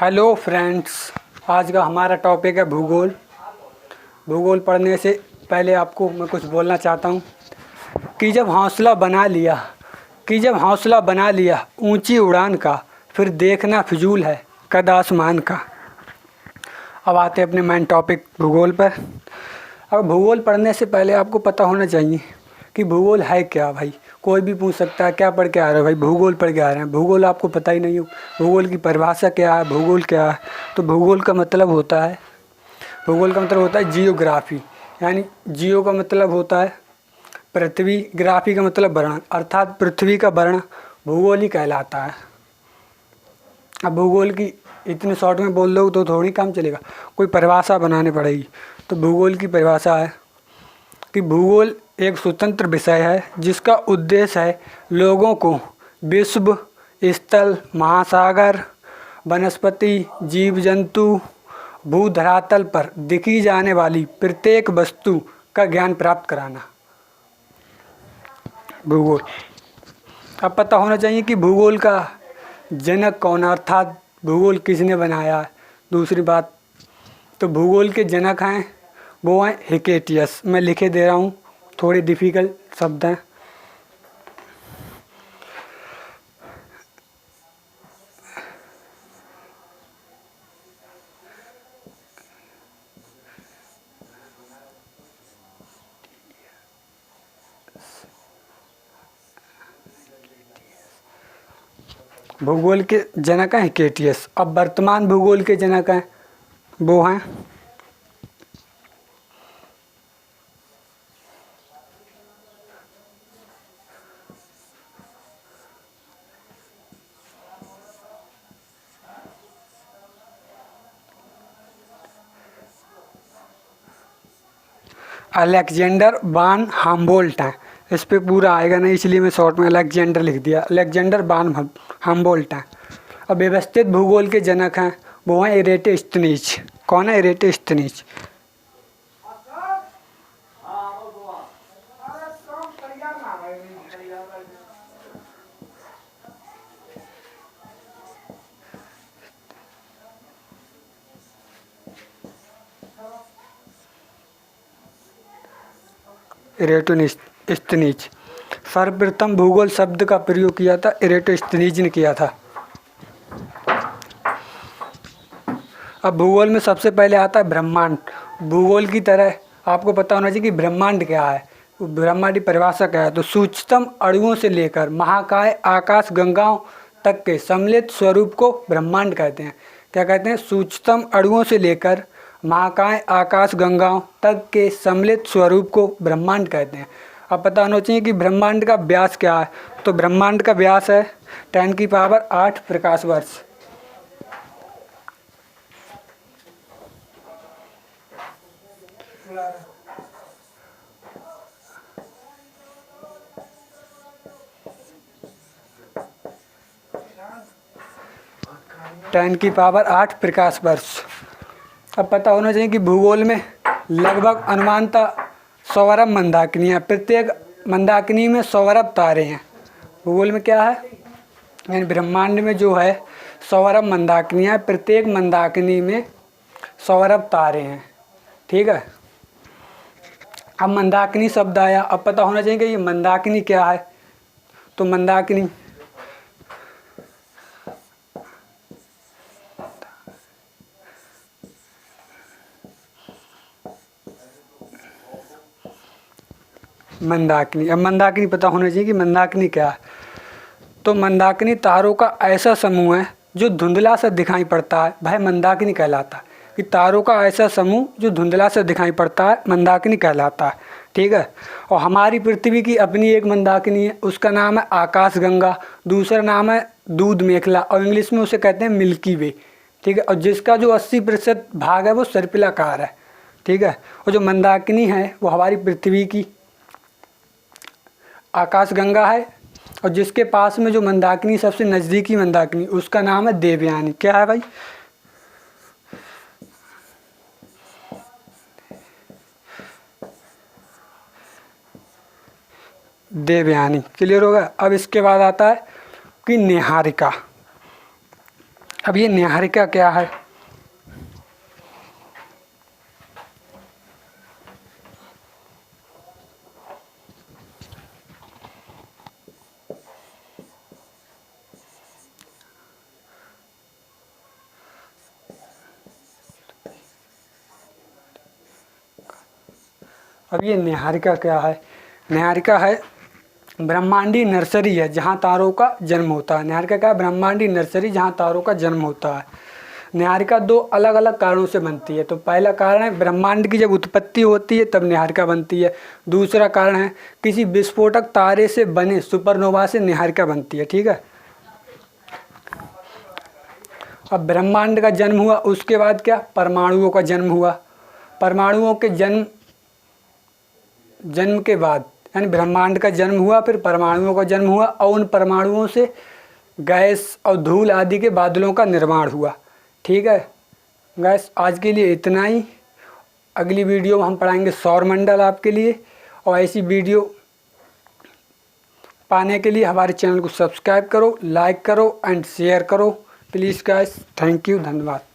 Hello friends, आज का हमारा टॉपिक है भूगोल। भूगोल पढ़ने से पहले आपको मैं कुछ बोलना चाहता हूँ कि जब हौसला बना लिया ऊंची उड़ान का, फिर देखना फिजूल है कद आसमान का। अब आते हैं अपने मेन टॉपिक भूगोल पर। अब भूगोल पढ़ने से पहले आपको पता होना चाहिए कि भूगोल है क्या। भाई कोई भी पूछ सकता है क्या पढ़ के आ रहे हो, भाई भूगोल पढ़ के आ रहे हैं। भूगोल आपको पता ही नहीं हो, भूगोल की परिभाषा क्या है, भूगोल क्या है। तो भूगोल का मतलब होता है जियोग्राफी, यानी जियो का मतलब होता है पृथ्वी, ग्राफी का मतलब वर्णन, अर्थात पृथ्वी का वर्णन भूगोल ही कहलाता है। अब भूगोल की इतने शॉर्ट में बोल दो तो थोड़ी काम चलेगा, कोई परिभाषा बनानी पड़ेगी। तो भूगोल की परिभाषा है कि भूगोल एक स्वतंत्र विषय है जिसका उद्देश्य है लोगों को विश्व, स्थल, महासागर, वनस्पति, जीव जंतु, भूधरातल पर दिखी जाने वाली प्रत्येक वस्तु का ज्ञान प्राप्त कराना। भूगोल अब पता होना चाहिए कि भूगोल का जनक कौन है, अर्थात भूगोल किसने बनाया है। दूसरी बात, तो भूगोल के जनक हैं वो हैं हिकेटियस। मैं लिखे दे रहा हूँ, थोड़े डिफ़िकल्ट शब्द हैं। भूगोल के जनक हैं हिकेटियस। अब वर्तमान भूगोल के जनक हैं वो हैं अलेक्जेंडर वान हाम्बोल्ट हैं। इस पे पूरा आएगा नहीं, इसलिए मैं शॉर्ट में अलेक्जेंडर लिख दिया। अलेक्जेंडर वान हाम्बोल्ट हैं। अब व्यवस्थित भूगोल के जनक हैं वो हैं इरेटोस्थनीज। कौन है इरेटोस्थनीज? इरेटोस्थनीज। सर्वप्रथम भूगोल शब्द का प्रयोग किया था इरेटोस्थनीज ने किया था। अब भूगोल में सबसे पहले आता है ब्रह्मांड। भूगोल की तरह आपको पता होना चाहिए कि ब्रह्मांड क्या है, ब्रह्मांड की परिभाषा क्या है। तो सूक्ष्मतम अणुओं से लेकर महाकाय आकाश गंगाओं तक के सम्मिलित स्वरूप को ब्रह्मांड कहते हैं। क्या कहते हैं? सूक्ष्मतम अणुओं से लेकर महाकाय आकाश गंगाओं तक के सम्मिलित स्वरूप को ब्रह्मांड कहते हैं। अब पता होना चाहिए कि ब्रह्मांड का व्यास क्या है। तो ब्रह्मांड का व्यास है 10⁸ प्रकाश वर्ष। (10⁸ प्रकाश वर्ष। अब पता होना चाहिए कि भूगोल में लगभग अनुमानतः 100 अरब मंदाकिनियाँ, प्रत्येक मंदाकिनी में 100 अरब तारे हैं। भूगोल में क्या है, यानी ब्रह्मांड में जो है 100 अरब मंदाकिनियाँ, प्रत्येक मंदाकिनी में 100 अरब तारे हैं। ठीक है। अब मंदाकिनी शब्द आया। अब पता होना चाहिए कि ये मंदाकिनी क्या है। तो मंदाकिनी अब मंदाकिनी पता होना चाहिए कि मंदाकिनी क्या है। तो मंदाकिनी तारों का ऐसा समूह है जो धुंधला सा दिखाई पड़ता है, भाई मंदाकिनी कहलाता है। कि तारों का ऐसा समूह जो धुंधला सा दिखाई पड़ता है मंदाकिनी कहलाता है। ठीक है। और हमारी पृथ्वी की अपनी एक मंदाकिनी है, उसका नाम है आकाशगंगा, दूसरा नाम है दूध मेखला, और इंग्लिश में उसे कहते हैं मिल्की वे। ठीक है। और जिसका जो 80% भाग है वो सर्पिलाकार है। ठीक है। और जो मंदाकिनी है वो हमारी पृथ्वी की आकाशगंगा है, और जिसके पास में जो मंदाकिनी सबसे नज़दीकी मंदाकिनी उसका नाम है देवयानी। क्या है भाई? देवयानी। क्लियर होगा। अब इसके बाद आता है कि निहारिका। अब ये नीहारिका क्या है? अब ये नीहारिका क्या है? नीहारिका है ब्रह्मांडीय नर्सरी है जहाँ तारों का जन्म होता है। नीहारिका क्या है? ब्रह्मांडीय नर्सरी जहाँ तारों का जन्म होता है। नीहारिका दो अलग अलग कारणों से बनती है। तो पहला कारण है ब्रह्मांड की जब उत्पत्ति होती है तब नीहारिका बनती है। दूसरा कारण है किसी विस्फोटक तारे से बने सुपरनोवा से नीहारिका बनती है। ठीक है। अब ब्रह्मांड का जन्म हुआ, उसके बाद क्या? परमाणुओं का जन्म हुआ। परमाणुओं के जन्म के बाद यानी ब्रह्मांड का जन्म हुआ, फिर परमाणुओं का जन्म हुआ और उन परमाणुओं से गैस और धूल आदि के बादलों का निर्माण हुआ। ठीक है गैस, आज के लिए इतना ही। अगली वीडियो में हम पढ़ाएंगे सौरमंडल आपके लिए। और ऐसी वीडियो पाने के लिए हमारे चैनल को सब्सक्राइब करो, लाइक करो एंड शेयर करो प्लीज़ गाइस। थैंक यू, धन्यवाद।